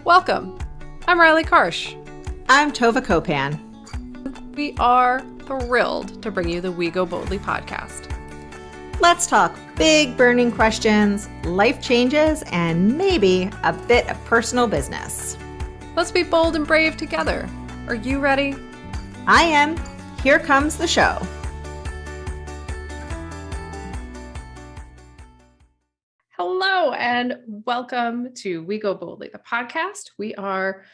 Welcome. I'm Riley Karsh. I'm TOVAH Copan. We are thrilled to bring you the We Go Boldly podcast. Let's talk big burning questions, life changes, and maybe a bit of personal business. Let's be bold and brave together. Are you ready? I am. Here comes the show. Hello and welcome to We Go Boldly, the podcast. We are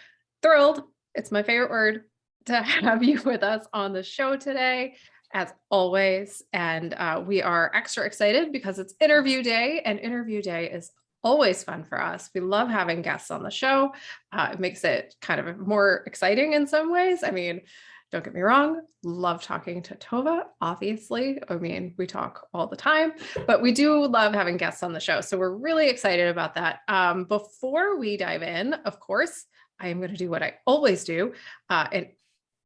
thrilled, it's my favorite word, to have you with us on the show today, as always. And we are extra excited because it's interview day, and interview day is always fun for us. We love having guests on the show. It makes it kind of more exciting in some ways. I mean, don't get me wrong, love talking to TOVAH, obviously. I mean, we talk all the time, but we do love having guests on the show. So we're really excited about that. Before we dive in, of course, I am going to do what I always do. And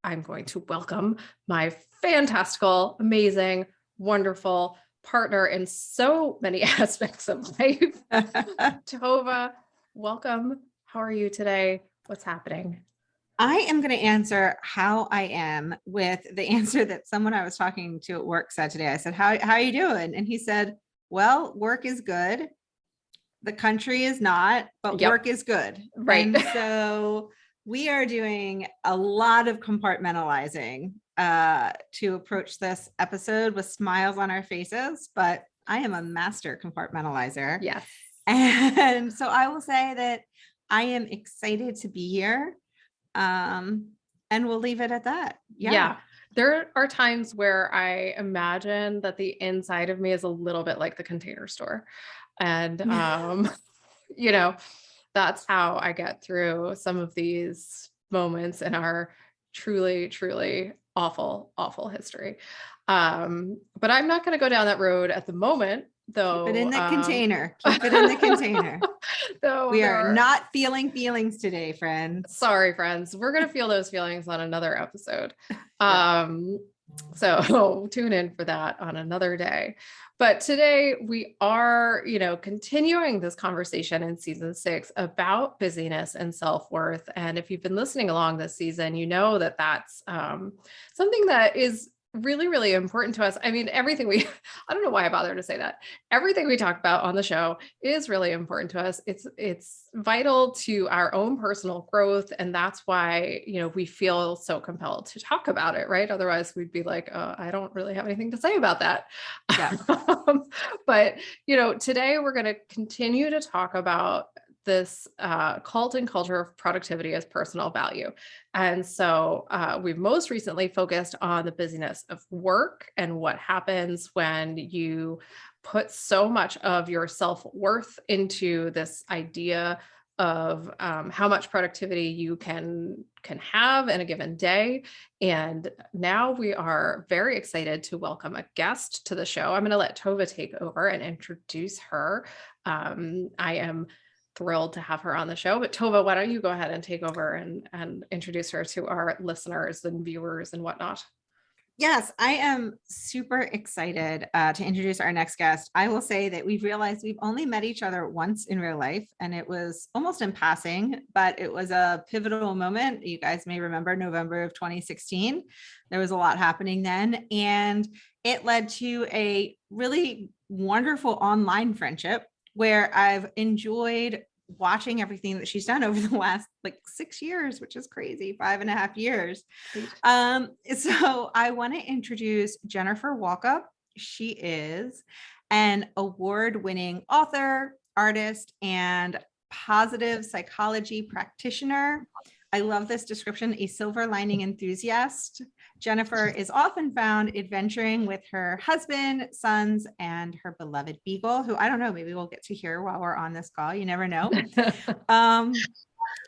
I'm going to welcome my fantastical, amazing, wonderful partner in so many aspects of life. TOVAH, welcome. How are you today? What's happening? I am going to answer how I am with the answer that someone I was talking to at work said today. I said, how are you doing? And he said, well, work is good. The country is not, but work is good. Right. And so we are doing a lot of compartmentalizing to approach this episode with smiles on our faces, but I am a master compartmentalizer. Yes. And so I will say that I am excited to be here. And we'll leave it at that. Yeah. There are times where I imagine that the inside of me is a little bit like the Container Store. And, you know, that's how I get through some of these moments in our truly, truly awful, awful history. But I'm not going to go down that road at the moment, though. Keep it in the container. Keep it in the container. Though we are not feeling feelings today, friends. Sorry, friends. We're going to feel those feelings on another episode. So tune in for that on another day. But today we are, continuing this conversation in season 6 about busyness and self-worth. And if you've been listening along this season, you know that that's something that is really, really important to us. I mean, I don't know why I bother to say that. Everything we talk about on the show is really important to us. It's vital to our own personal growth. And that's why, we feel so compelled to talk about it, right? Otherwise we'd be like, I don't really have anything to say about that. Yeah. But, today we're going to continue to talk about this cult and culture of productivity as personal value. And so we've most recently focused on the busyness of work and what happens when you put so much of your self-worth into this idea of how much productivity you can have in a given day. And now we are very excited to welcome a guest to the show. I'm going to let TOVAH take over and introduce her. I am thrilled to have her on the show, but TOVAH, why don't you go ahead and take over and introduce her to our listeners and viewers and whatnot? Yes, I am super excited to introduce our next guest. I will say that we've realized we've only met each other once in real life, and it was almost in passing, but it was a pivotal moment. You guys may remember November of 2016. There was a lot happening then, and it led to a really wonderful online friendship where I've enjoyed watching everything that she's done over the last 6 years, which is crazy, 5.5 years. So I want to introduce Jennifer Walkup. She is an award-winning author, artist, and positive psychology practitioner. I love this description, a silver lining enthusiast. Jennifer is often found adventuring with her husband, sons, and her beloved beagle, who I don't know, maybe we'll get to hear while we're on this call. You never know.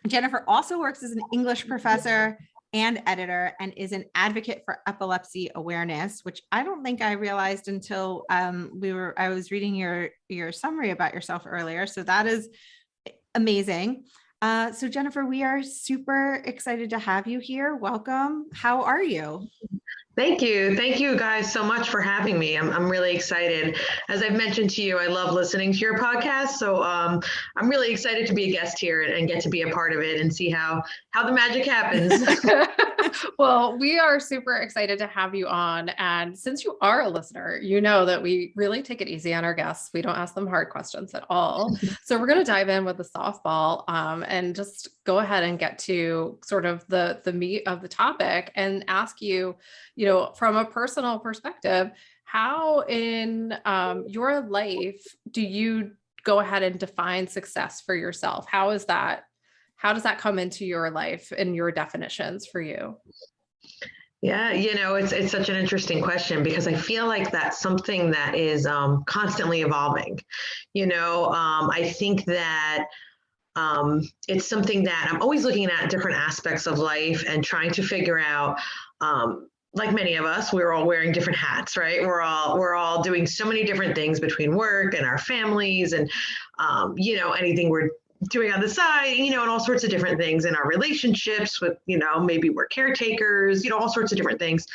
Jennifer also works as an English professor and editor and is an advocate for epilepsy awareness, which I don't think I realized until I was reading your summary about yourself earlier. So that is amazing. So Jennifer, we are super excited to have you here. Welcome. How are you? Thank you. Thank you guys so much for having me. I'm really excited. As I've mentioned to you, I love listening to your podcast. So I'm really excited to be a guest here and get to be a part of it and see how the magic happens. Well, we are super excited to have you on. And since you are a listener, you know that we really take it easy on our guests. We don't ask them hard questions at all. So we're going to dive in with the softball and just go ahead and get to sort of the meat of the topic and ask you, from a personal perspective, how in your life do you go ahead and define success for yourself? How does that come into your life and your definitions for you? Yeah, it's such an interesting question because I feel like that's something that is constantly evolving. I think that it's something that I'm always looking at different aspects of life and trying to figure out. Like many of us, we're all wearing different hats, right? We're all doing so many different things between work and our families and anything we're doing on the side, and all sorts of different things in our relationships with, maybe we're caretakers, all sorts of different things.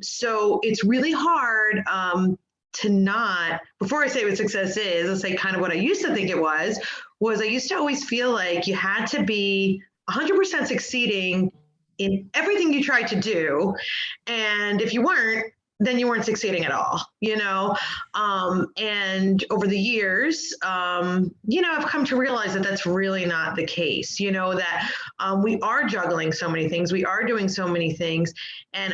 So it's really hard to not, before I say what success is, I'll say kind of what I used to think it was I used to always feel like you had to be 100% succeeding in everything you tried to do. And if you weren't, then you weren't succeeding at all, and over the years, I've come to realize that that's really not the case, that we are juggling so many things, we are doing so many things. And,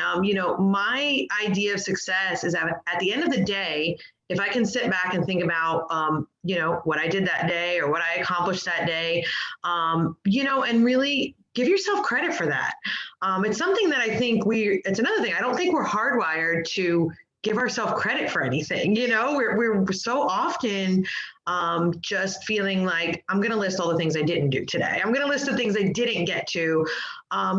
my idea of success is that at the end of the day, if I can sit back and think about, what I did that day or what I accomplished that day, and really give yourself credit for that. It's something that I think it's another thing. I don't think we're hardwired to give ourselves credit for anything. We're so often just feeling like I'm going to list all the things I didn't do today. I'm going to list the things I didn't get to.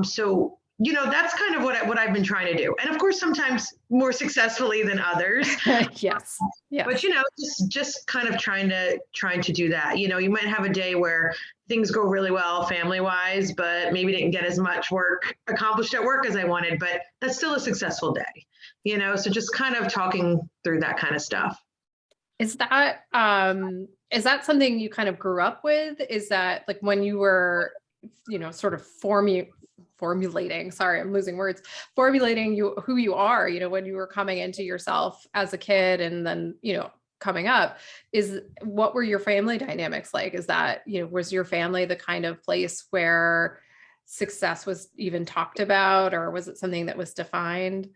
So that's kind of what I've been trying to do. And of course, sometimes more successfully than others. Yes. Yeah. But, just kind of trying to do that. You might have a day where things go really well family wise, but maybe didn't get as much work accomplished at work as I wanted, but that's still a successful day, so just kind of talking through that kind of stuff. Is that something you kind of grew up with? Is that like when you were, sort of formulating, sorry, I'm losing words, formulating who you are, when you were coming into yourself as a kid and then, coming up, what were your family dynamics like? Is that, was your family the kind of place where success was even talked about, or was it something that was defined?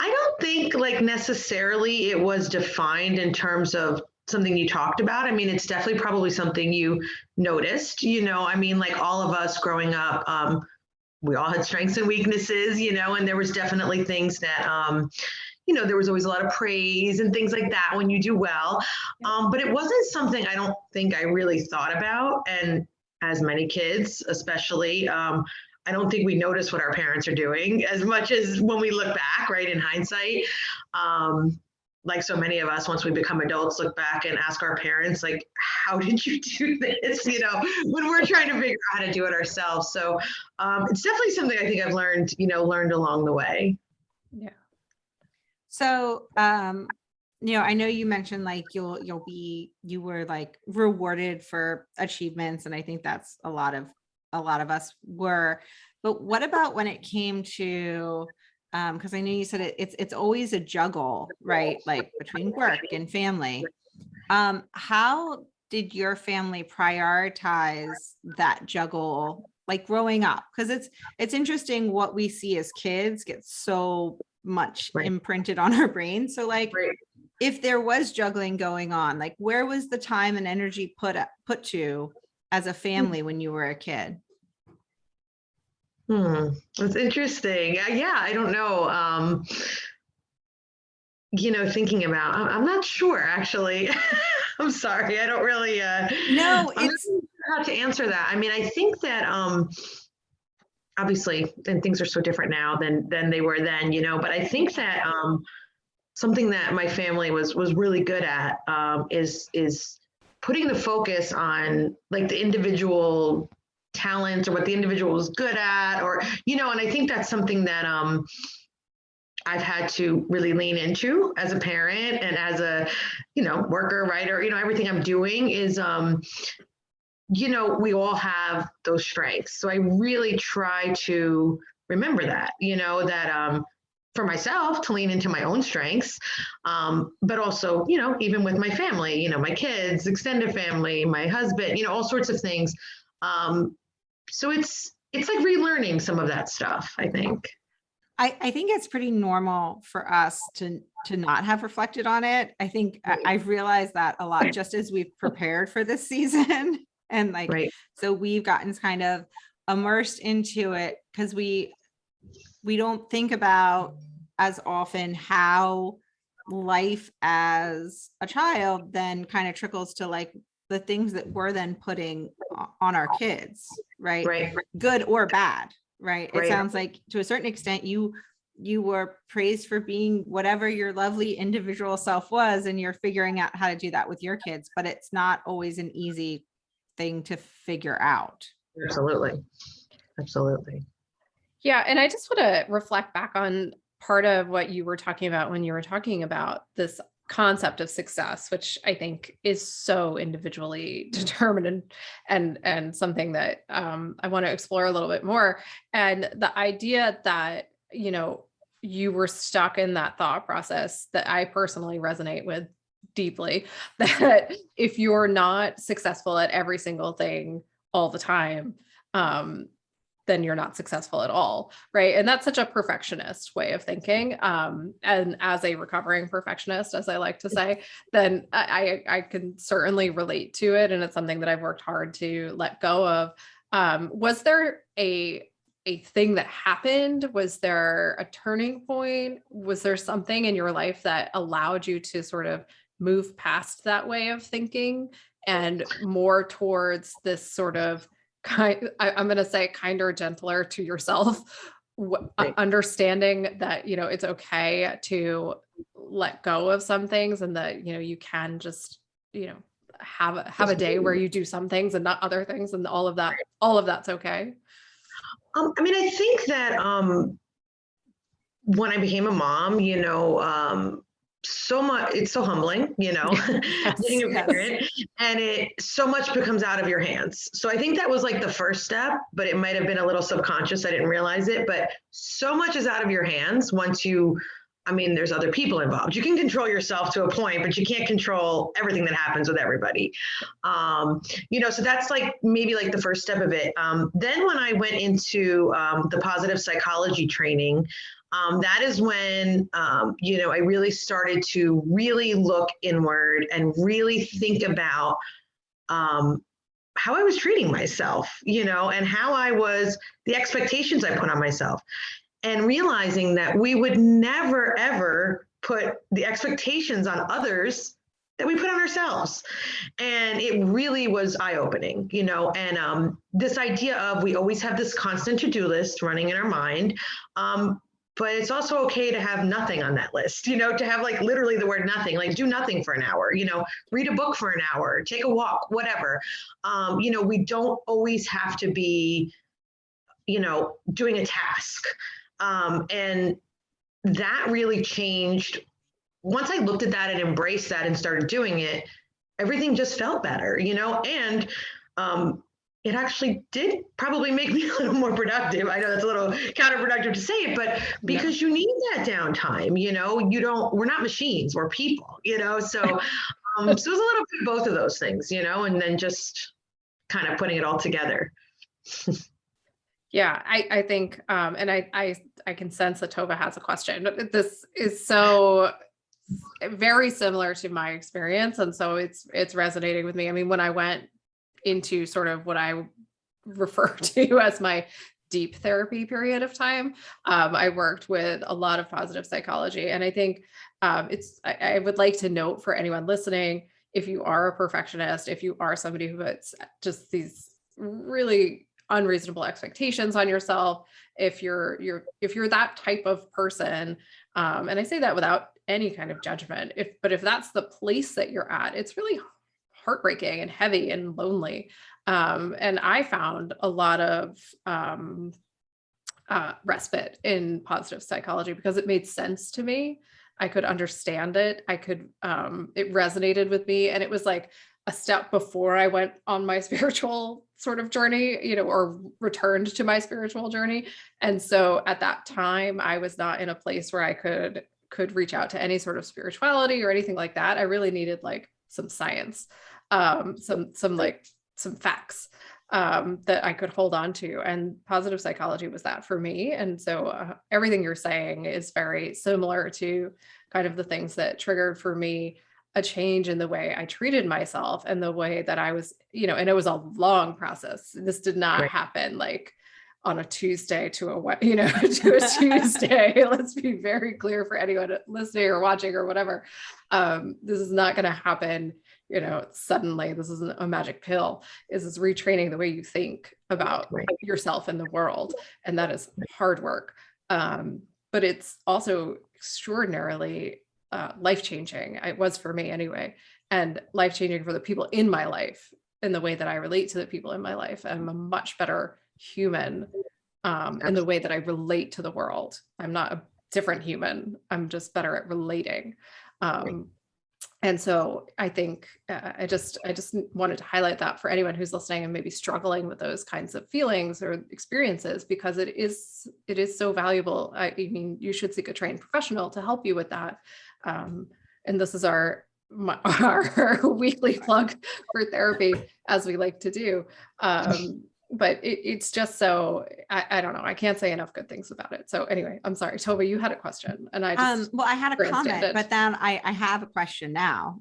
I don't think like necessarily it was defined in terms of something you talked about. I mean, it's definitely probably something you noticed, like all of us growing up, we all had strengths and weaknesses, and there was definitely things that, there was always a lot of praise and things like that when you do well. But it wasn't something I don't think I really thought about. And as many kids, especially, I don't think we notice what our parents are doing as much as when we look back, right, in hindsight. Like so many of us, once we become adults, look back and ask our parents, like, how did you do this? When we're trying to figure out how to do it ourselves. So it's definitely something I think I've learned along the way. Yeah. So, I know you mentioned like you were like rewarded for achievements, and I think that's a lot of us were. But what about when it came to, because I know you said it's always a juggle, right? Like between work and family. How did your family prioritize that juggle, like growing up? Because it's interesting what we see as kids gets so much imprinted on our brain. So like, if there was juggling going on, like where was the time and energy put to as a family when you were a kid? That's interesting. Yeah, I don't know. Thinking about, I'm not sure actually. I'm sorry. I don't really, no, I'm not sure how to answer that. I mean, I think that, obviously, and things are so different now than they were then, but I think that, something that my family was really good at, is putting the focus on like the individual talents or what the individual was good at, or, and I think that's something that, I've had to really lean into as a parent and as a, worker, writer, everything I'm doing is, we all have those strengths. So I really try to remember that, that for myself to lean into my own strengths, but also, even with my family, my kids, extended family, my husband, all sorts of things. So it's like relearning some of that stuff, I think. I think it's pretty normal for us to not have reflected on it. I think I've realized that a lot just as we've prepared for this season. And Right. so we've gotten kind of immersed into it because we don't think about as often how life as a child then kind of trickles to the things that we're then putting on our kids, right? Right. Good or bad, right? It Right. sounds like to a certain extent you were praised for being whatever your lovely individual self was, and you're figuring out how to do that with your kids, but it's not always an easy thing to figure out. Absolutely. Yeah. And I just want to reflect back on part of what you were talking about when you were talking about this concept of success, which I think is so individually determined and something that I want to explore a little bit more. And the idea that, you were stuck in that thought process that I personally resonate with deeply, that if you're not successful at every single thing all the time, then you're not successful at all. Right. And that's such a perfectionist way of thinking. And as a recovering perfectionist, as I like to say, then I can certainly relate to it. And it's something that I've worked hard to let go of. Was there a thing that happened? Was there a turning point? Was there something in your life that allowed you to sort of move past that way of thinking and more towards this sort of I'm going to say kinder, gentler to yourself, Right. understanding that, it's okay to let go of some things and that, you can just, have a day where you do some things and not other things, and all of that's okay. I think that when I became a mom, so much, it's so humbling, being a parent, and it so much becomes out of your hands. So I think that was like the first step, but it might have been a little subconscious. I didn't realize it, but so much is out of your hands once there's other people involved. You can control yourself to a point, but you can't control everything that happens with everybody. So that's maybe the first step of it. Then when I went into the positive psychology training, that is when, I really started to really look inward and really think about how I was treating myself, and how the expectations I put on myself, and realizing that we would never, ever put the expectations on others that we put on ourselves. And it really was eye-opening, and this idea of we always have this constant to-do list running in our mind. But it's also okay to have nothing on that list, to have literally the word nothing, do nothing for an hour, read a book for an hour, take a walk, whatever. We don't always have to be, doing a task. And that really changed. Once I looked at that and embraced that and started doing it, everything just felt better, and it actually did probably make me a little more productive. I know that's a little counterproductive to say it, but because you need that downtime, we're not machines, we're people, so, so it was a little bit of both of those things, and then just kind of putting it all together. Yeah, I think, and I can sense that TOVAH has a question. This is so very similar to my experience. And so it's resonating with me. When I went into sort of what I refer to as my deep therapy period of time, I worked with a lot of positive psychology. And I think I would like to note for anyone listening, if you are a perfectionist, if you are somebody who puts just these really unreasonable expectations on yourself, if you're that type of person, and I say that without any kind of judgment, if that's the place that you're at, it's really heartbreaking and heavy and lonely. And I found a lot of respite in positive psychology because it made sense to me. I could understand it. It resonated with me. And it was like a step before I went on my spiritual sort of journey, or returned to my spiritual journey. And so at that time, I was not in a place where I could reach out to any sort of spirituality or anything like that. I really needed like some science, some facts that I could hold on to. And positive psychology was that for me. And so everything you're saying is very similar to kind of the things that triggered for me a change in the way I treated myself and the way that I was, and it was a long process. This did not happen like on a Tuesday to a Tuesday. Let's be very clear for anyone listening or watching or whatever. This is not going to happen, suddenly. This isn't a magic pill. This is retraining the way you think about yourself and the world. And that is hard work. But it's also extraordinarily life-changing. It was for me anyway, and life-changing for the people in my life and the way that I relate to the people in my life. I'm a much better human in the way that I relate to the world. I'm not a different human. I'm just better at relating. And so I think I just wanted to highlight that for anyone who's listening and maybe struggling with those kinds of feelings or experiences, because it is so valuable. I mean, you should seek a trained professional to help you with that. And this is our weekly plug for therapy, as we like to do. But it's just so, I don't know. I can't say enough good things about it. So anyway, I'm sorry, Tovah, you had a question and I just well, I had a comment, but then I have a question now.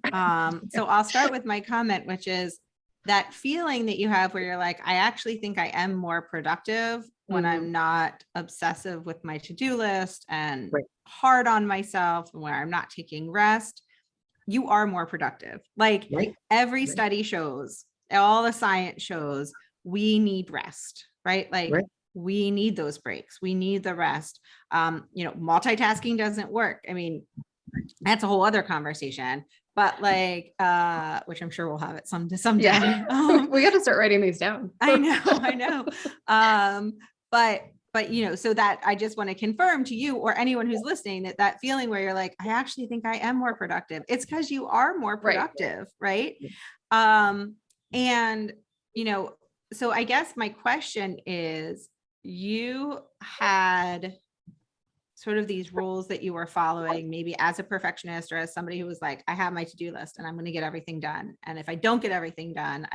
So I'll start with my comment, which is that feeling that you have where you're like, I actually think I am more productive when I'm not obsessive with my to-do list and hard on myself, and where I'm not taking rest. You are more productive. Like every study shows, all the science shows, we need rest, right? Like we need those breaks. We need the rest. Multitasking doesn't work. I mean, that's a whole other conversation, but like, which I'm sure we'll have it someday. Yeah. We got to start writing these down. I know. But so that I just want to confirm to you or anyone who's listening that feeling where you're like, I actually think I am more productive. It's because you are more productive. Right. And, so I guess my question is, you had sort of these rules that you were following, maybe as a perfectionist or as somebody who was like, I have my to-do list and I'm going to get everything done. And if I don't get everything done,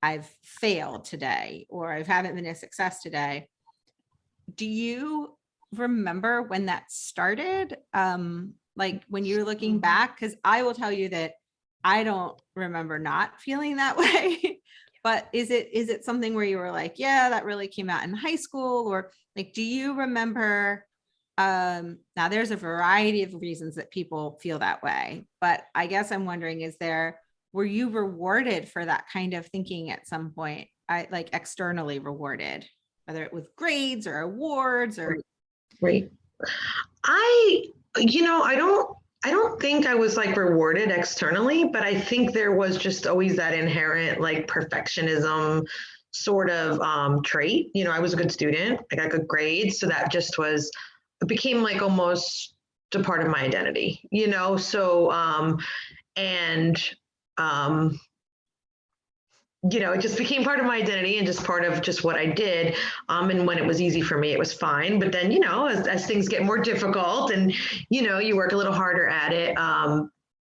I've failed today, or I haven't been a success today. Do you remember when that started? Like when you're looking back, because I will tell you that I don't remember not feeling that way. But is it something where you were like, yeah, that really came out in high school? Or like, do you remember, now there's a variety of reasons that people feel that way, but I guess I'm wondering, were you rewarded for that kind of thinking at some point? Like externally rewarded, whether it was grades or awards or. Right. I don't think I was like rewarded externally, but I think there was just always that inherent like perfectionism sort of trait. I was a good student. I got good grades. So that just it became like almost a part of my identity, so, it just became part of my identity and just part of just what I did. And when it was easy for me, it was fine. But then, as things get more difficult and, you work a little harder at it.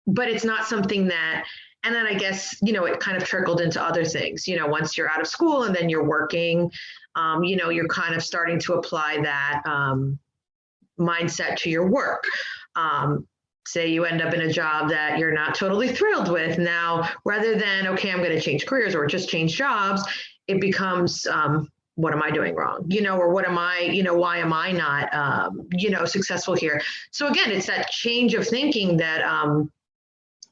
But it's not something that, and then I guess, it kind of trickled into other things, once you're out of school and then you're working, you're kind of starting to apply that mindset to your work. Say you end up in a job that you're not totally thrilled with. Now, rather than, okay, I'm going to change careers or just change jobs, it becomes, what am I doing wrong? Or what am I, why am I not, successful here? So again, it's that change of thinking that,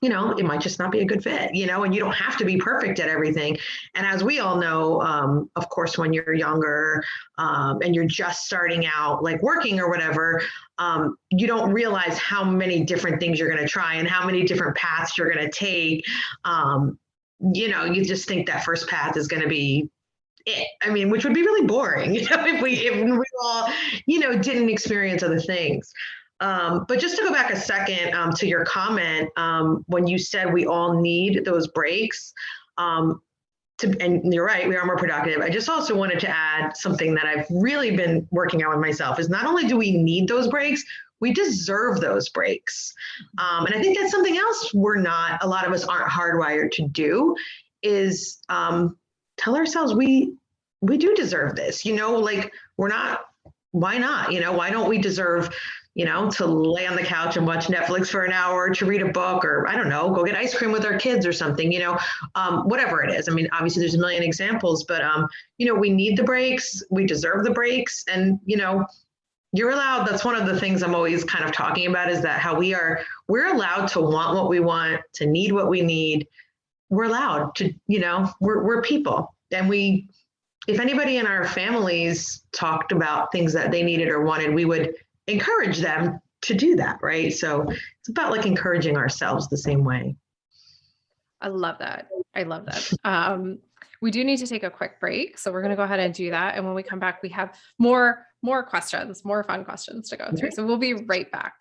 it might just not be a good fit, and you don't have to be perfect at everything. And as we all know, of course, when you're younger and you're just starting out, like working or whatever, you don't realize how many different things you're going to try and how many different paths you're going to take. You just think that first path is going to be it. I mean, which would be really boring, if we all, didn't experience other things. But just to go back a second to your comment, when you said we all need those breaks, and you're right, we are more productive. I just also wanted to add something that I've really been working on with myself is not only do we need those breaks, we deserve those breaks. And I think that's something else a lot of us aren't hardwired to do is tell ourselves we do deserve this, like why not? Why don't we deserve, to lay on the couch and watch Netflix for an hour, to read a book, or I don't know, go get ice cream with our kids or something, whatever it is. I mean, obviously there's a million examples, but, we need the breaks, we deserve the breaks. And, you're allowed, that's one of the things I'm always kind of talking about is that how we're allowed to want what we want, to need what we need. We're allowed to, we're people. And if anybody in our families talked about things that they needed or wanted, we would encourage them to do that, right? So it's about like encouraging ourselves the same way. I love that. We do need to take a quick break, so we're going to go ahead and do that. And when we come back, we have more questions, more fun questions to go through. So we'll be right back.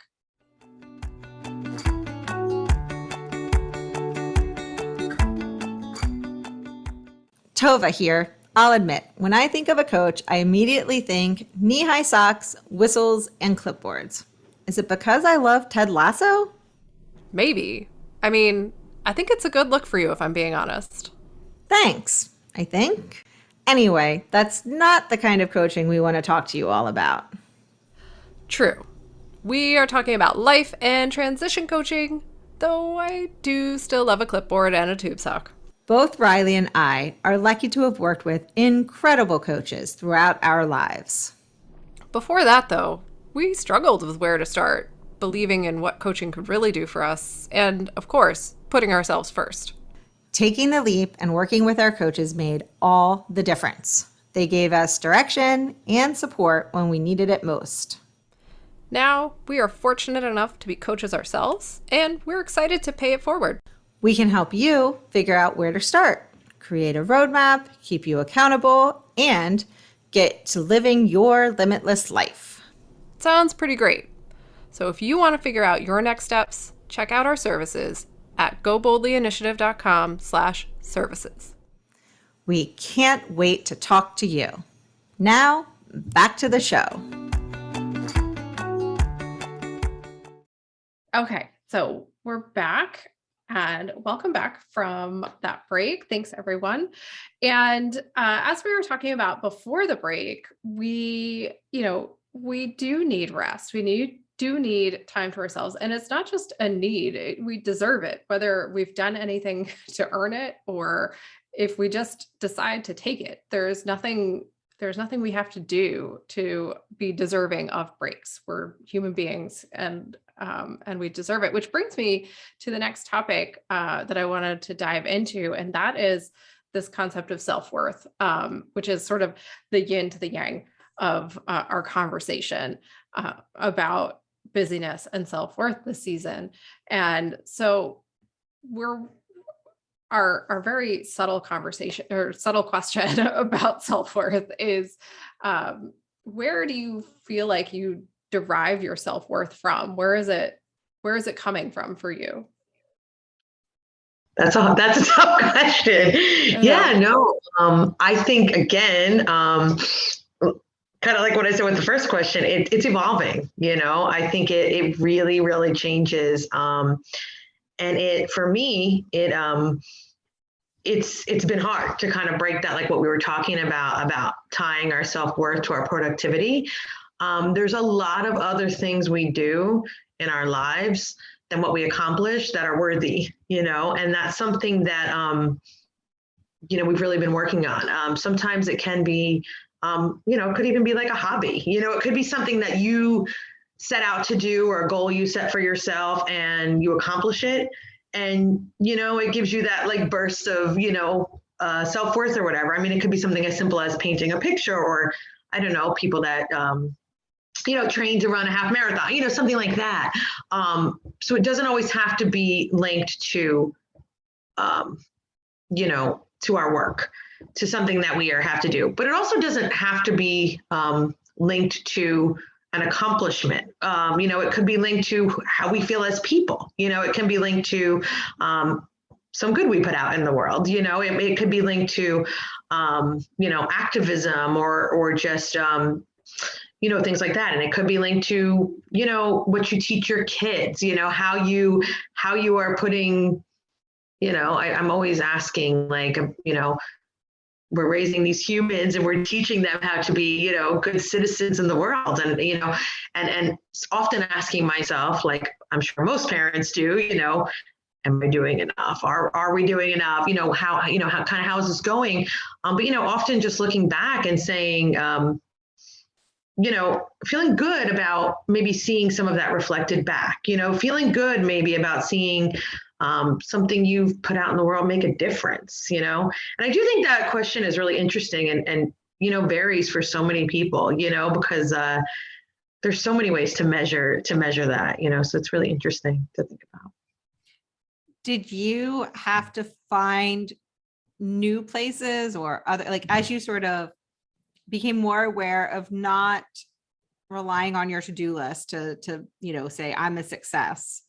TOVAH here. I'll admit, when I think of a coach, I immediately think knee-high socks, whistles, and clipboards. Is it because I love Ted Lasso? Maybe. I mean, I think it's a good look for you, if I'm being honest. Thanks, I think. Anyway, that's not the kind of coaching we want to talk to you all about. True. We are talking about life and transition coaching, though I do still love a clipboard and a tube sock. Both Riley and I are lucky to have worked with incredible coaches throughout our lives. Before that, though, we struggled with where to start, believing in what coaching could really do for us, and, of course, putting ourselves first. Taking the leap and working with our coaches made all the difference. They gave us direction and support when we needed it most. Now, we are fortunate enough to be coaches ourselves, and we're excited to pay it forward. We can help you figure out where to start, create a roadmap, keep you accountable, and get to living your limitless life. Sounds pretty great. So if you want to figure out your next steps, check out our services at goboldlyinitiative.com/services. We can't wait to talk to you. Now, back to the show. Okay, so we're back. And welcome back from that break. Thanks, everyone. And as we were talking about before the break, we do need rest. We do need time to ourselves. And it's not just a need, we deserve it, whether we've done anything to earn it or if we just decide to take it. There's nothing we have to do to be deserving of breaks. We're human beings and we deserve it, which brings me to the next topic that I wanted to dive into. And that is this concept of self-worth, which is sort of the yin to the yang of our conversation about busyness and self-worth this season. And so our very subtle conversation or subtle question about self-worth is, where do you feel like you derive your self-worth from? Where is it coming from for you? That's a tough question. Yeah, no. I think again, kind of like what I said with the first question, it's evolving. I think it really, really changes. And for me, it's been hard to kind of break that, like what we were talking about tying our self-worth to our productivity. There's a lot of other things we do in our lives than what we accomplish that are worthy, and that's something that, we've really been working on. Sometimes it can be, it could even be like a hobby, it could be something that you set out to do or a goal you set for yourself and you accomplish it. And, it gives you that like burst of, self-worth or whatever. I mean, it could be something as simple as painting a picture or, I don't know, people that, train to run a half marathon, something like that. So it doesn't always have to be linked to, to our work, to something that we have to do. But it also doesn't have to be linked to an accomplishment. It could be linked to how we feel as people. It can be linked to some good we put out in the world. It could be linked to, activism or just, things like that. And it could be linked to, what you teach your kids, how you are putting, I'm always asking, like, we're raising these humans and we're teaching them how to be, good citizens in the world. And, and often asking myself, like, I'm sure most parents do, am I doing enough? Are we doing enough? How is this going? But, often just looking back and saying, feeling good about maybe seeing some of that reflected back, feeling good maybe about seeing something you've put out in the world make a difference, And I do think that question is really interesting and varies for so many people, because there's so many ways to measure that, so it's really interesting to think about. Did you have to find new places or other, like, as you sort of became more aware of not relying on your to-do list to say I'm a success?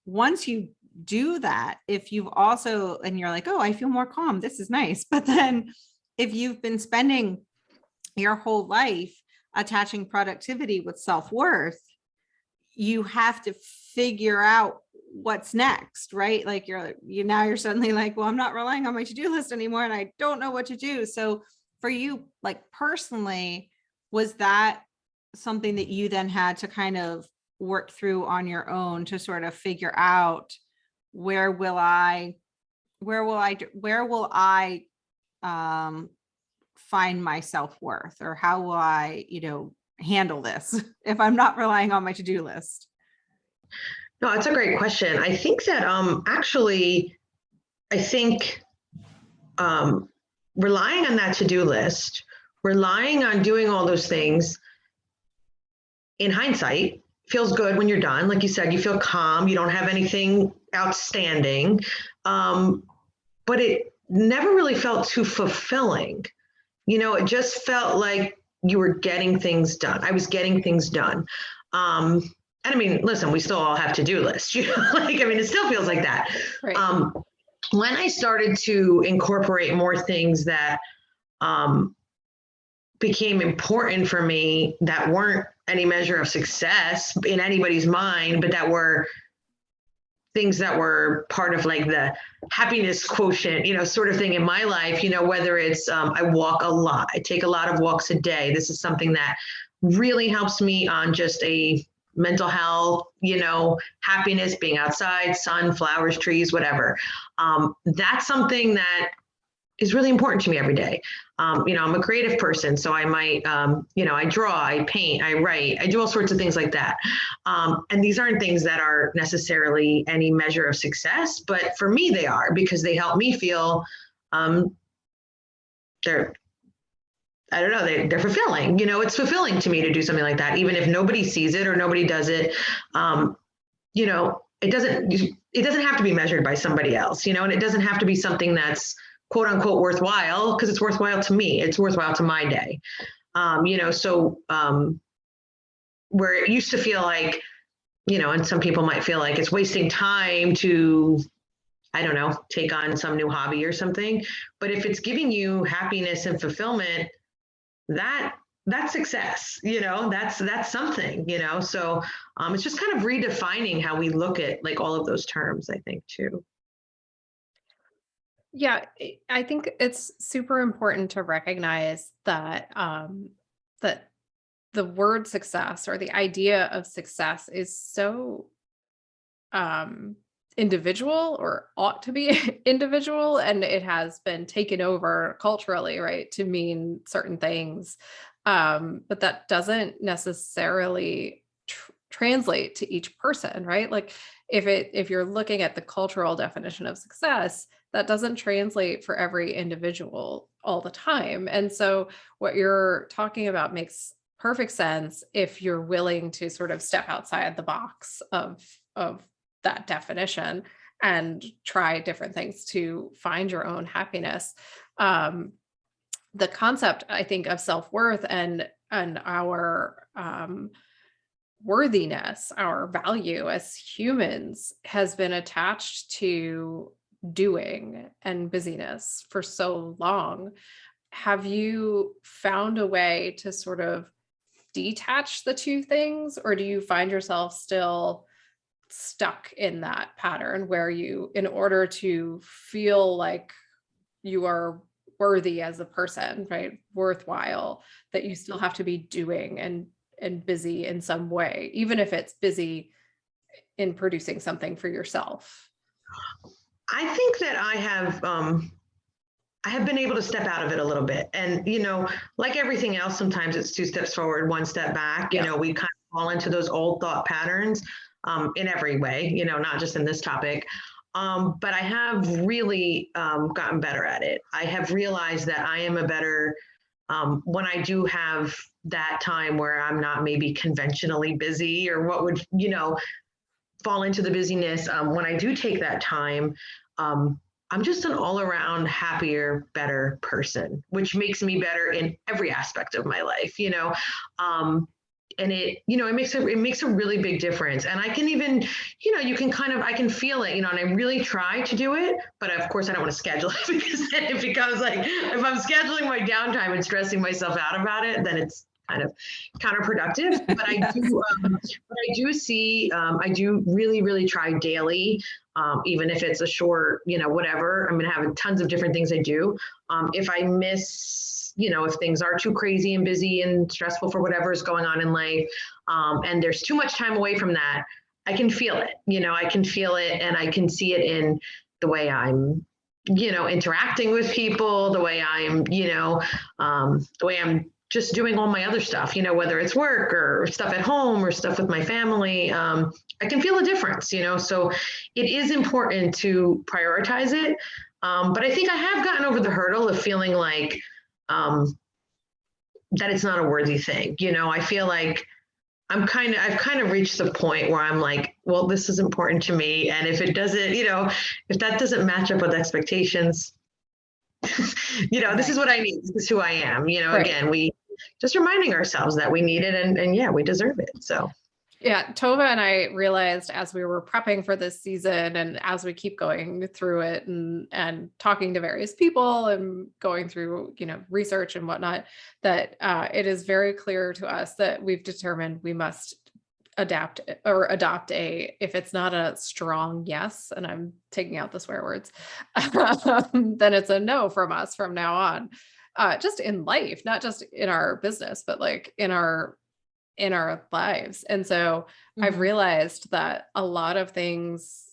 Once you do that, if you've also, and you're like, oh, I feel more calm, this is nice. But then if you've been spending your whole life attaching productivity with self-worth, you have to figure out what's next, right? Like you're suddenly like, well, I'm not relying on my to-do list anymore and I don't know what to do. So for you, like personally, was that something that you then had to kind of work through on your own to sort of figure out where will I find my self-worth, or how will I, handle this if I'm not relying on my to-do list? No, it's a great question. I think that relying on that to-do list, relying on doing all those things in hindsight feels good when you're done. Like you said, you feel calm, you don't have anything outstanding, but it never really felt too fulfilling. It just felt like you were getting things done. I was getting things done. And I mean, listen, we still all have to-do lists, it still feels like that. Right. When I started to incorporate more things that became important for me that weren't any measure of success in anybody's mind, but that were things that were part of like the happiness quotient, sort of thing in my life, whether it's I walk a lot, I take a lot of walks a day. This is something that really helps me on just a mental health, happiness, being outside, sun, flowers, trees, whatever. That's something that is really important to me every day. I'm a creative person, so I might, I draw, I paint, I write, I do all sorts of things like that. And these aren't things that are necessarily any measure of success, but for me, they are, because they help me feel they're fulfilling. It's fulfilling to me to do something like that, even if nobody sees it or nobody does it. It doesn't have to be measured by somebody else, and it doesn't have to be something that's quote unquote worthwhile, because it's worthwhile to me. It's worthwhile to my day. Where it used to feel like, and some people might feel like it's wasting time to, I don't know, take on some new hobby or something. But if it's giving you happiness and fulfillment, that's success, that's something, so it's just kind of redefining how we look at like all of those terms, I think, too. Yeah, I think it's super important to recognize that that the word success, or the idea of success, is so individual, or ought to be individual, and it has been taken over culturally, right, to mean certain things. But that doesn't necessarily translate to each person, right? Like if you're looking at the cultural definition of success, that doesn't translate for every individual all the time. And so what you're talking about makes perfect sense if you're willing to sort of step outside the box of that definition. and try different things to find your own happiness. The concept, I think, of self-worth and our worthiness, our value as humans has been attached to doing and busyness for so long. Have you found a way to sort of detach the two things, or do you find yourself still stuck in that pattern where you, in order to feel like you are worthy as a person, right, worthwhile, that you still have to be doing and busy in some way, even if it's busy in producing something for yourself? I think that I have been able to step out of it a little bit. And, like everything else, sometimes it's 2 steps forward, 1 step back. Yeah. We kind of fall into those old thought patterns in every way, not just in this topic. But I have really gotten better at it. I have realized that I am a better, when I do have that time where I'm not maybe conventionally busy or what would, fall into the busyness. When I do take that time, I'm just an all around happier, better person, which makes me better in every aspect of my life, and it makes a really big difference. And I can even, I can feel it, and I really try to do it, but of course I don't want to schedule it because then it becomes like, if I'm scheduling my downtime and stressing myself out about it, then it's kind of counterproductive. But I do really, really try daily, even if it's a short, whatever. I'm going to have tons of different things I do. If I miss, if things are too crazy and busy and stressful for whatever is going on in life, and there's too much time away from that, I can feel it, I can feel it, and I can see it in the way I'm, interacting with people, the way I'm, the way I'm just doing all my other stuff, whether it's work or stuff at home or stuff with my family. I can feel a difference, so it is important to prioritize it. But I think I have gotten over the hurdle of feeling like that it's not a worthy thing. I feel like I've kind of reached the point where I'm like, well, this is important to me. And if it doesn't, if that doesn't match up with expectations, this is what I need. This is who I am. Right. Again, we just reminding ourselves that we need it and yeah, we deserve it. So. Yeah, TOVAH and I realized as we were prepping for this season and as we keep going through it and talking to various people and going through, research and whatnot, that it is very clear to us that we've determined we must adopt if it's not a strong yes, and I'm taking out the swear words, then it's a no from us from now on, just in life, not just in our business, but like in our lives. And so I've realized that a lot of things,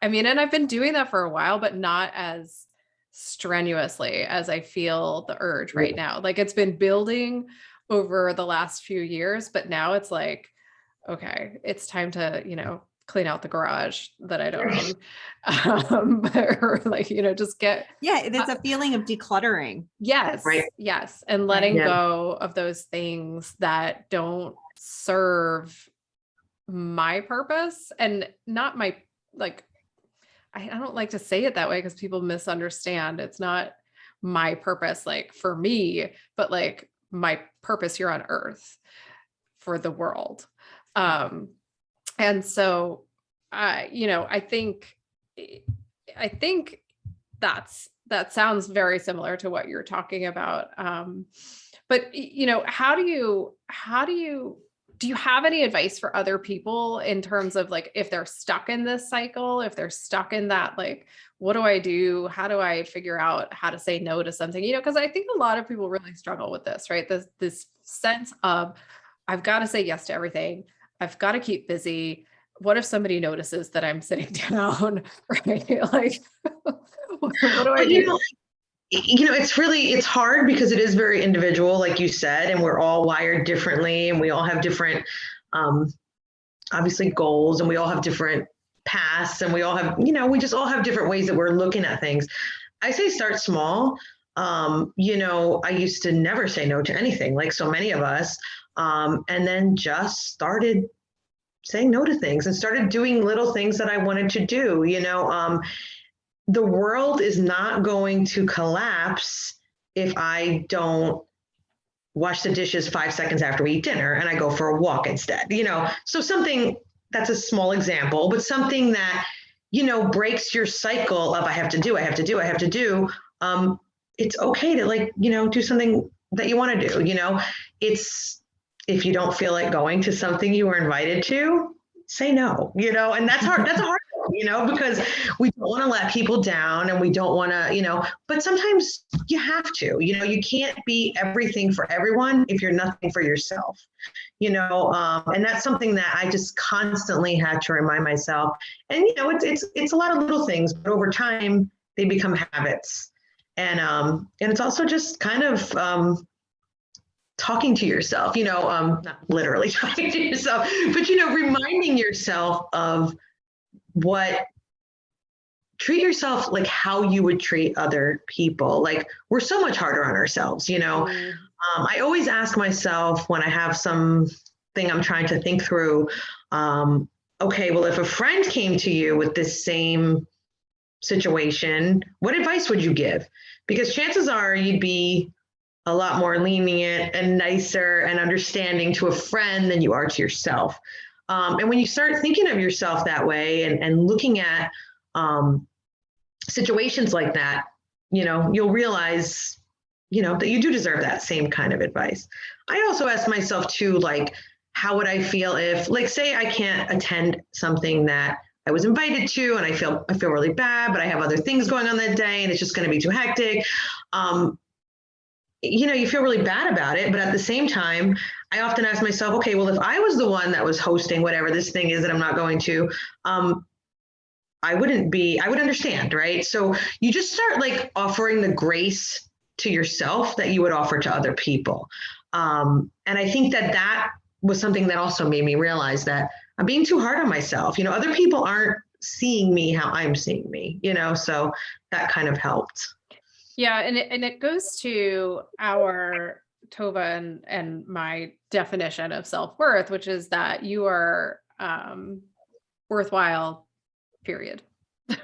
and I've been doing that for a while, but not as strenuously as I feel the urge right now. Like it's been building over the last few years, but now it's like, okay, it's time to, clean out the garage that I don't own. Or like, just get. Yeah, it's a feeling of decluttering. Yes. Right. Yes. And letting go of those things that don't serve my purpose and not my, like, I don't like to say it that way because people misunderstand. It's not my purpose, like for me, but like my purpose here on earth for the world. And so, I think that sounds very similar to what you're talking about. But do you have any advice for other people in terms of like, if they're stuck in this cycle, if they're stuck in that, like, what do I do? How do I figure out how to say no to something? Because I think a lot of people really struggle with this, right? This sense of, I've got to say yes to everything. I've got to keep busy. What if somebody notices that I'm sitting down, right? Like, what do I do? It's hard because it is very individual, like you said, and we're all wired differently and we all have different, obviously goals, and we all have different paths, and we all have, we just all have different ways that we're looking at things. I say start small. I used to never say no to anything, like so many of us, and then just started saying no to things and started doing little things that I wanted to do. The world is not going to collapse if I don't wash the dishes 5 seconds after we eat dinner and I go for a walk instead. So something that's a small example, but something that, breaks your cycle of I have to do. It's okay to do something that you want to do. It's, if you don't feel like going to something you were invited to, say no, and that's hard. That's a hard one, because we don't want to let people down and we don't want to, but sometimes you have to, you can't be everything for everyone if you're nothing for yourself, and that's something that I just constantly had to remind myself. And, it's a lot of little things, but over time they become habits. And it's also just kind of, talking to yourself, not literally talking to yourself, but, reminding yourself of treat yourself like how you would treat other people. Like, we're so much harder on ourselves, I always ask myself when I have something I'm trying to think through, okay, well, if a friend came to you with this same situation, what advice would you give? Because chances are you'd be a lot more lenient and nicer and understanding to a friend than you are to yourself. And when you start thinking of yourself that way and looking at situations like that, you'll realize, that you do deserve that same kind of advice. I also ask myself too, how would I feel if, say I can't attend something that I was invited to and I feel really bad, but I have other things going on that day and it's just going to be too hectic. You feel really bad about it, but at the same time, I often ask myself, okay, well, if I was the one that was hosting whatever this thing is that I'm not going to, I would understand, right? So you just start offering the grace to yourself that you would offer to other people. And I think that was something that also made me realize that I'm being too hard on myself. Other people aren't seeing me how I'm seeing me, so that kind of helped. Yeah, and it goes to our TOVAH and my definition of self-worth, which is that you are worthwhile, period.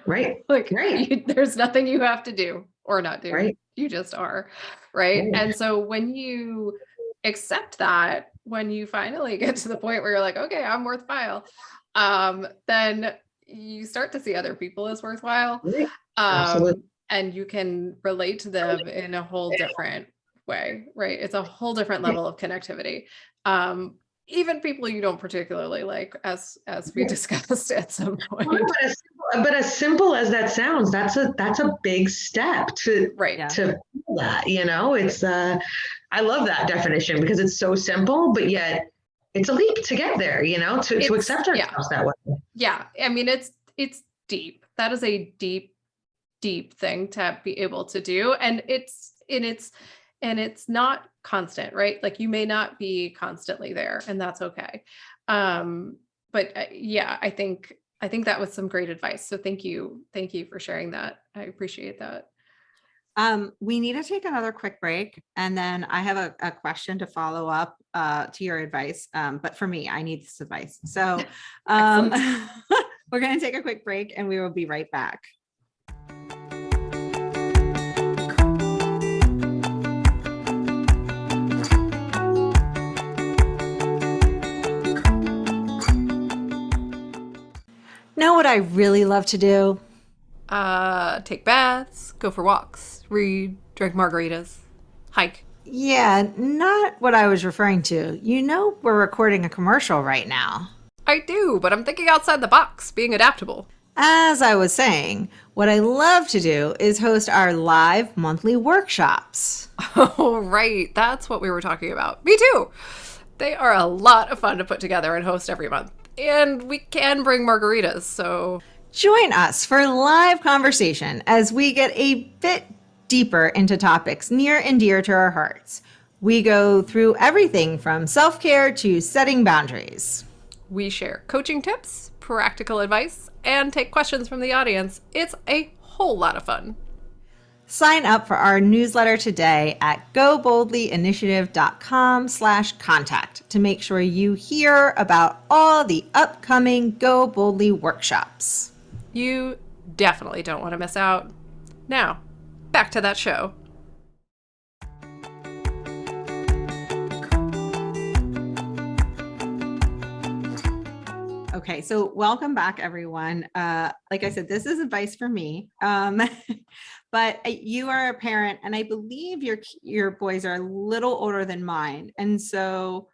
Right. Right. There's nothing you have to do or not do. Right. You just are. Right. And so when you accept that, when you finally get to the point where you're like, okay, I'm worthwhile, then you start to see other people as worthwhile. Right. Absolutely. And you can relate to them in a whole different way, right? It's a whole different level of connectivity. Even people you don't particularly like, as we discussed at some point. But as simple as that sounds, that's a big step to feel that, it's I love that definition because it's so simple, but yet it's a leap to get there, to accept ourselves that way. Yeah. I mean, it's deep. That is a deep thing to be able to do. And it's not constant, right? You may not be constantly there, and that's okay. But yeah, I think that was some great advice. So thank you for sharing that. I appreciate that. We need to take another quick break, and then I have a question to follow up to your advice. But for me, I need this advice. So we're going to take a quick break and we will be right back. Know what I really love to do? Take baths, go for walks, read, drink margaritas, hike. Yeah, not what I was referring to. We're recording a commercial right now. I do, but I'm thinking outside the box, being adaptable. As I was saying, what I love to do is host our live monthly workshops. Oh, right. That's what we were talking about. Me too. They are a lot of fun to put together and host every month. And we can bring margaritas, so... Join us for live conversation as we get a bit deeper into topics near and dear to our hearts. We go through everything from self-care to setting boundaries. We share coaching tips, practical advice, and take questions from the audience. It's a whole lot of fun. Sign up for our newsletter today at goboldlyinitiative.com/contact to make sure you hear about all the upcoming Go Boldly workshops. You definitely don't want to miss out. Now, back to that show. Okay, so welcome back, everyone. Like I said, this is advice for me, but you are a parent, and I believe your boys are a little older than mine. And so,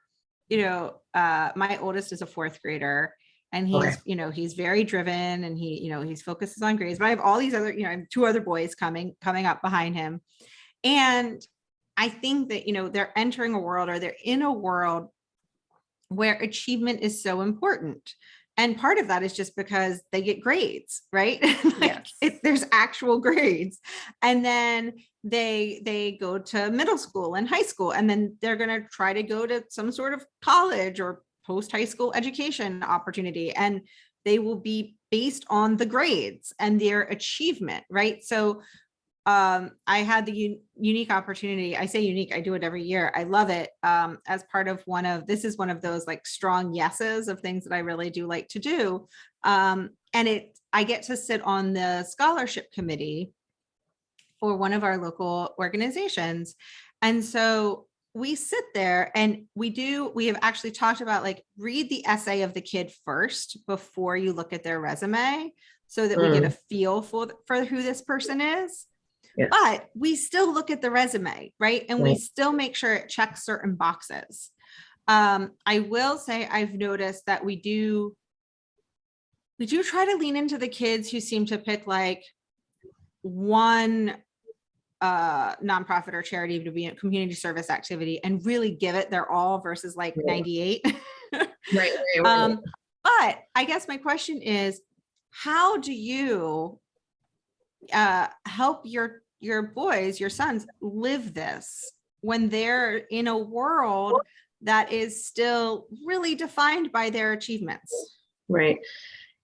my oldest is a fourth grader, and he's very driven, and he's focuses on grades. But I have all these other, I have two other boys coming up behind him, and I think that they're entering a world, or they're in a world where achievement is so important. And part of that is just because they get grades, right? Yes. There's actual grades. And then they go to middle school and high school, and then they're going to try to go to some sort of college or post-high school education opportunity. And they will be based on the grades and their achievement, right? So I had the unique opportunity. I say unique, I do it every year. I love it. As part of this is one of those like strong yeses of things that I really do like to do. I get to sit on the scholarship committee for one of our local organizations. And so we sit there and we have actually talked about like, read the essay of the kid first before you look at their resume, so that we get a feel for who this person is. Yes. But we still look at the resume, right? And we still make sure it checks certain boxes. I will say I've noticed that we do try to lean into the kids who seem to pick like one nonprofit or charity to be a community service activity and really give it their all versus like 98. Right. But I guess my question is, how do you help your boys, your sons, live this when they're in a world that is still really defined by their achievements? Right.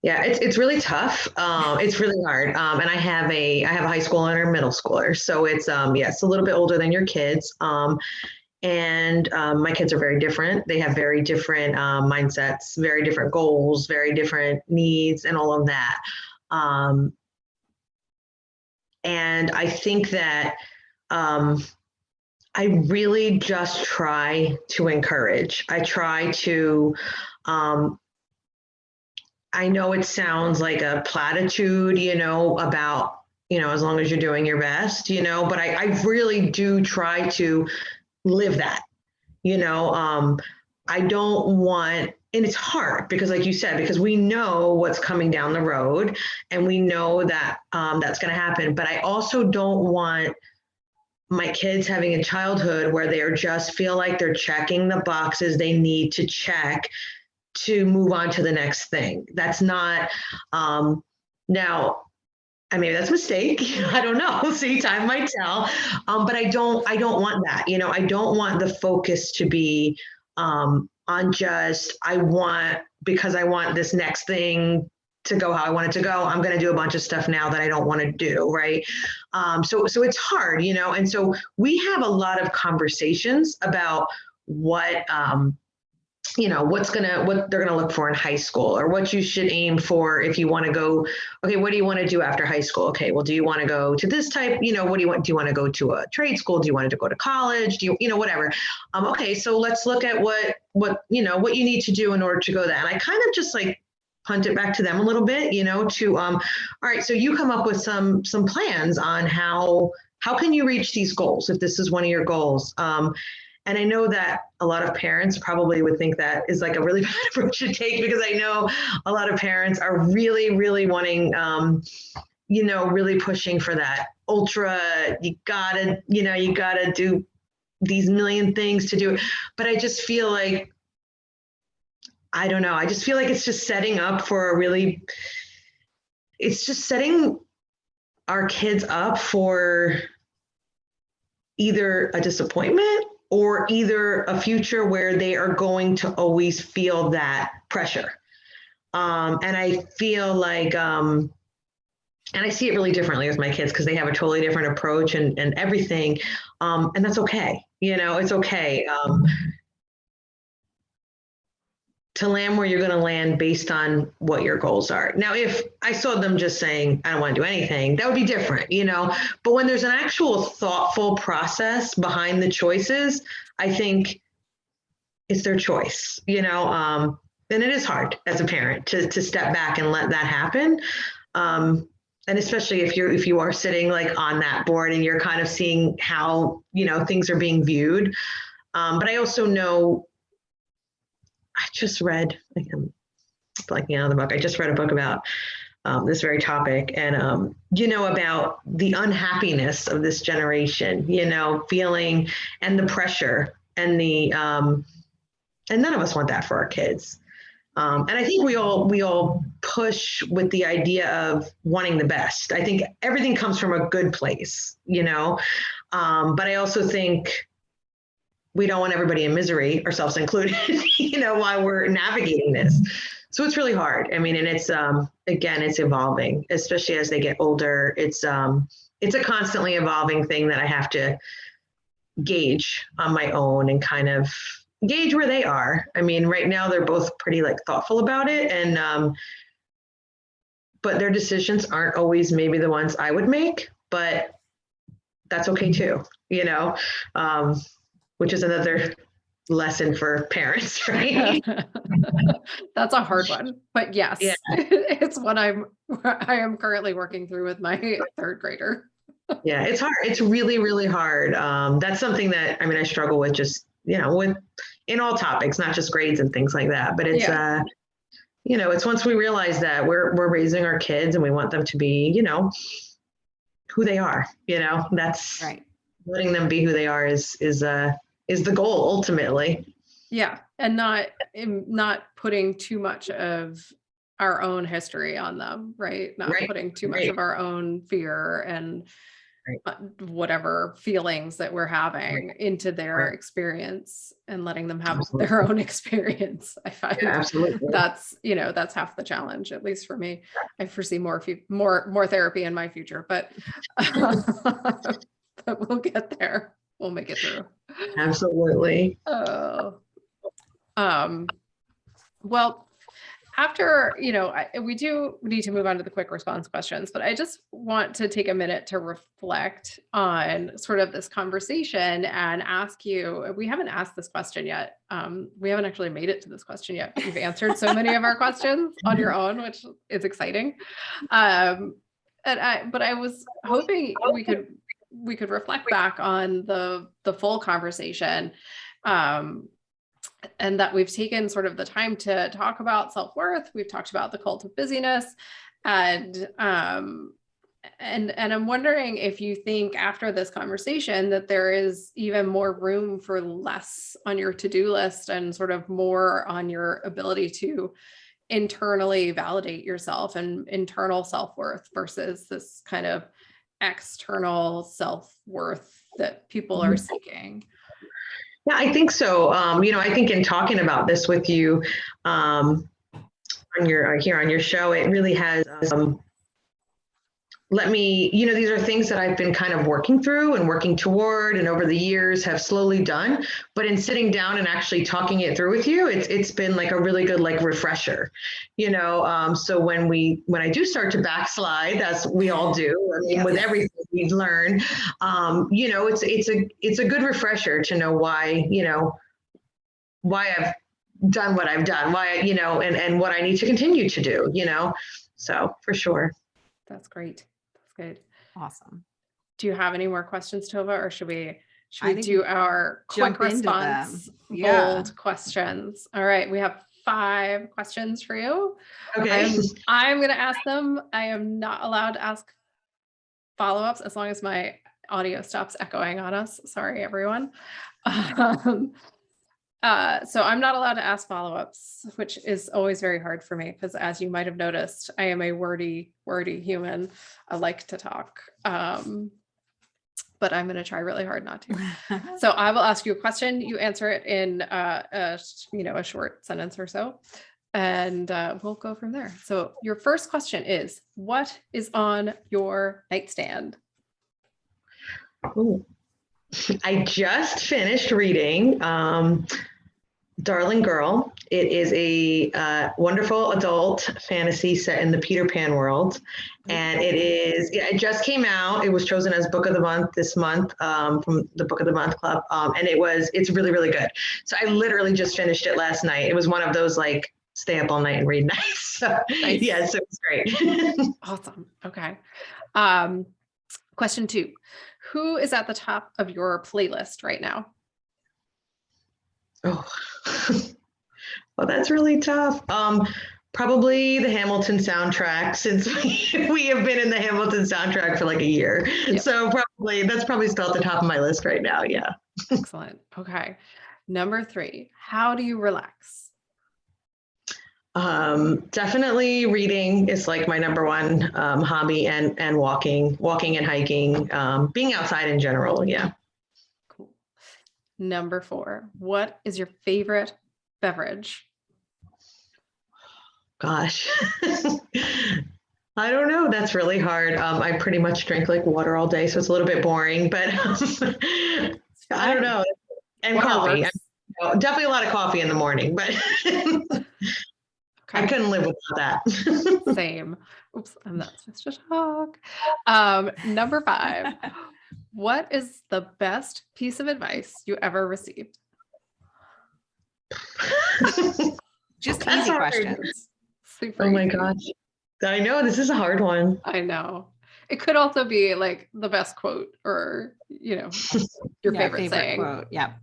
Yeah, it's really tough. It's really hard. And I have a high schooler and a middle schooler. So it's it's a little bit older than your kids. And my kids are very different. They have very different mindsets, very different goals, very different needs, and all of that. And I think that I really just try to encourage. I try to, I know it sounds like a platitude, about, as long as you're doing your best, but I really do try to live that, I don't want, and it's hard because like you said, because we know what's coming down the road and we know that that's going to happen. But I also don't want my kids having a childhood where they just feel like they're checking the boxes they need to check to move on to the next thing. That's not, now, maybe that's a mistake. I don't know. See, time might tell. But I don't want that. I don't want the focus to be on just, because I want this next thing to go how I want it to go, I'm going to do a bunch of stuff now that I don't want to do. Right. So it's hard, and so we have a lot of conversations about what, what they're going to look for in high school, or what you should aim for if you want to go, okay, what do you want to do after high school? Okay, well, do you want to go to this type, what do you want? Do you want to go to a trade school? Do you want to go to college? Do you, whatever. Okay, so let's look at what you need to do in order to go there. And I kind of just like punt it back to them a little bit, to, all right, so you come up with some plans on how can you reach these goals if this is one of your goals. And I know that a lot of parents probably would think that is like a really bad approach to take, because I know a lot of parents are really, really wanting, really pushing for that ultra, you gotta do these million things to do it. But I just feel like, I don't know. I just feel like it's just setting up for it's just setting our kids up for either a disappointment or either a future where they are going to always feel that pressure. And I feel like And I see it really differently with my kids because they have a totally different approach and everything. And that's okay. It's okay. To land where you're going to land based on what your goals are. Now, if I saw them just saying, I don't want to do anything, that would be different, but when there's an actual thoughtful process behind the choices, I think it's their choice, and it is hard as a parent to step back and let that happen. And especially if you are sitting like on that board and you're kind of seeing how, things are being viewed. But I also know, I just read, I'm blanking out of the book. I just read a book about this very topic and, about the unhappiness of this generation, feeling and the pressure and and none of us want that for our kids. And I think we all push with the idea of wanting the best. I think everything comes from a good place, but I also think we don't want everybody in misery, ourselves included, while we're navigating this. So it's really hard. I mean, and it's, again, it's evolving, especially as they get older. It's a constantly evolving thing that I have to gauge on my own and kind of gauge where they are. I mean, right now they're both pretty like thoughtful about it. And, but their decisions aren't always maybe the ones I would make, but that's okay too, which is another lesson for parents, right? That's a hard one, but yes, Yeah. It's what I am currently working through with my third grader. Yeah, it's hard. It's really, really hard. That's something that, I struggle with just, with in all topics, not just grades and things like that, but it's, it's once we realize that we're raising our kids and we want them to be, who they are, that's Right. letting them be who they are is the goal ultimately. Yeah. And not putting too much of our own history on them, right? Not Right. putting too much of our own fear and whatever feelings that we're having into their experience and letting them have their own experience. I find Absolutely. that's half the challenge, at least for me. I foresee more therapy in my future, but but we'll get there. We'll make it through. Absolutely. Oh, well, after, we do need to move on to the quick response questions, but I just want to take a minute to reflect on sort of this conversation and ask you, we haven't asked this question yet. We haven't actually made it to this question yet, but you've answered so many of our questions on your own, which is exciting. But I was hoping we could reflect back on the full conversation, and that we've taken sort of the time to talk about self-worth. We've talked about the cult of busyness, and I'm wondering if you think after this conversation that there is even more room for less on your to-do list and sort of more on your ability to internally validate yourself and internal self-worth versus this kind of external self-worth that people are seeking. Yeah, I think so. I think in talking about this with you on your show, it really has let me, these are things that I've been kind of working through and working toward and over the years have slowly done, but in sitting down and actually talking it through with you, it's been like a really good like refresher, so when I do start to backslide, as we all do, with everything we've learned, it's a good refresher to know why I've done what I've done, why, and what I need to continue to do, so for sure. That's great. Good. Awesome. Do you have any more questions, Tova, or should we do our quick response bold questions? All right. We have 5 questions for you. Okay. I'm going to ask them. I am not allowed to ask follow-ups as long as my audio stops echoing on us. Sorry, everyone. So I'm not allowed to ask follow-ups, which is always very hard for me because, as you might have noticed, I am a wordy human. I like to talk, but I'm going to try really hard not to. So I will ask you a question. You answer it in a short sentence or so. and we'll go from there. So your first question is, what is on your nightstand? Ooh. I just finished reading Darling Girl. It is a wonderful adult fantasy set in the Peter Pan world. And it just came out. It was chosen as Book of the Month this month from the Book of the Month Club. And it's really, really good. So I literally just finished it last night. It was one of those like stay up all night and read nights. So Nice. yes, it was great. Awesome. Okay. Question 2. Who is at the top of your playlist right now? Oh, well, that's really tough. Probably the Hamilton soundtrack, since we have been in the Hamilton soundtrack for like a year. Yep. So that's probably still at the top of my list right now. Yeah. Excellent. Okay. Number 3, how do you relax? Definitely reading is like my number one hobby, and walking and hiking, being outside in general. Yeah. Cool. Number 4, what is your favorite beverage? Gosh. I don't know. That's really hard. I pretty much drink like water all day, so it's a little bit boring, but I don't know. And Water coffee. works. Definitely a lot of coffee in the morning, but Okay. I couldn't live without that. Same. Oops, I'm not supposed to talk. Number 5, what is the best piece of advice you ever received? Just That's easy hard. questions. Super Oh my easy. gosh. I know this is a hard one. I know. It could also be like the best quote or, your Yeah, favorite saying. quote. Yeah.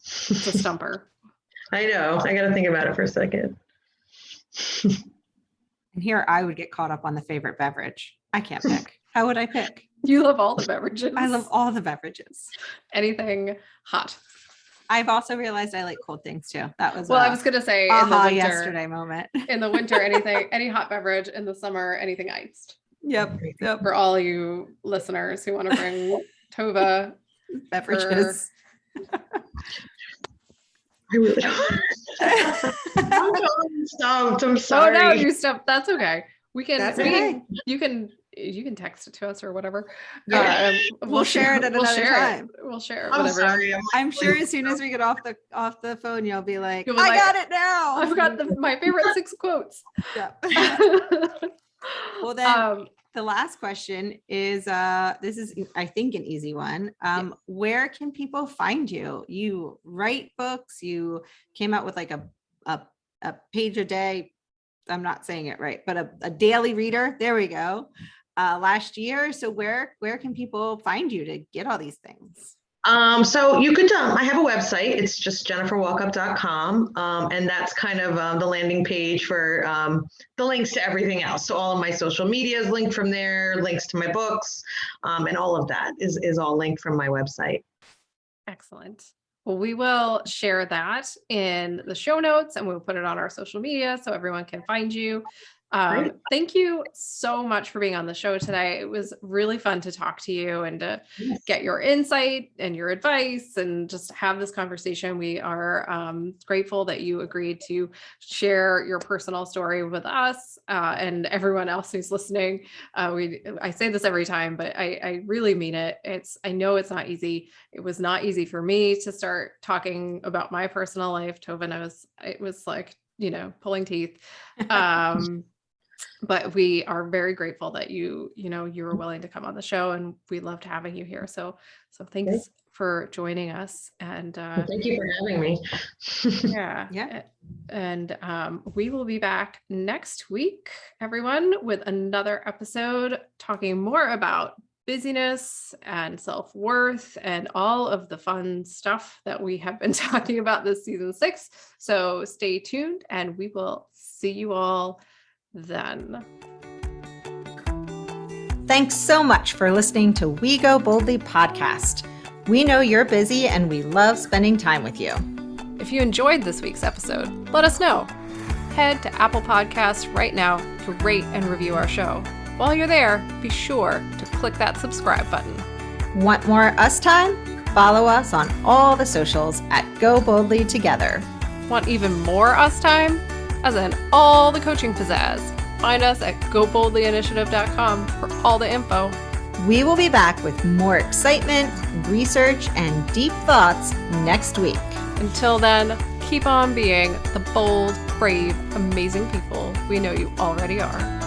It's a stumper. I know. I got to think about it for a second. And here I would get caught up on the favorite beverage. I can't pick. How would I pick? You love all the beverages. I love all the beverages. anything hot. I've also realized I like cold things too. That was Well, I was going to say in the aha winter, yesterday moment. in the winter, any hot beverage. In the summer, anything iced. Yep. For all you listeners who want to bring TOVAH Beverages. I really don't. I'm totally stumped. I'm Oh sorry. no, you stuff. That's okay. We can. That's we okay. You can text it to us or whatever. Yeah. We'll share it at we'll another share time. It. We'll share it. I'm Whatever. sorry. I'm sure as soon as we get off the phone, you'll be like, You'll be I like, got it now. I've got my favorite 6 quotes. Yeah. Well, then the last question is, this is, I think, an easy one. Where can people find you? You write books. You came out with like a page a day. I'm not saying it right, but a daily reader. There we go. Last year. So where can people find you to get all these things? So you could, I have a website. It's just jenniferwalkup.com. And that's kind of the landing page for the links to everything else. So all of my social media is linked from there, links to my books, and all of that is all linked from my website. Excellent. Well, we will share that in the show notes and we'll put it on our social media so everyone can find you. Great. Thank you so much for being on the show today. It was really fun to talk to you and to get your insight and your advice and just have this conversation. We are grateful that you agreed to share your personal story with us and everyone else who's listening. I say this every time, but I really mean it. I know it's not easy. It was not easy for me to start talking about my personal life. TOVAH knows it was like, pulling teeth. But we are very grateful that you were willing to come on the show and we loved having you here. So thanks for joining us. And Thank you for having me. yeah. And we will be back next week, everyone, with another episode talking more about busyness and self-worth and all of the fun stuff that we have been talking about this season 6. So stay tuned and we will see you all then. Thanks so much for listening to We Go Boldly podcast. We know you're busy and we love spending time with you. If you enjoyed this week's episode, let us know. Head to Apple Podcasts right now to rate and review our show. While you're there, be sure to click that subscribe button. Want more us time? Follow us on all the socials at Go Boldly Together. Want even more us time? As in all the coaching pizzazz. Find us at goboldlyinitiative.com for all the info. We will be back with more excitement, research, and deep thoughts next week. Until then, keep on being the bold, brave, amazing people we know you already are.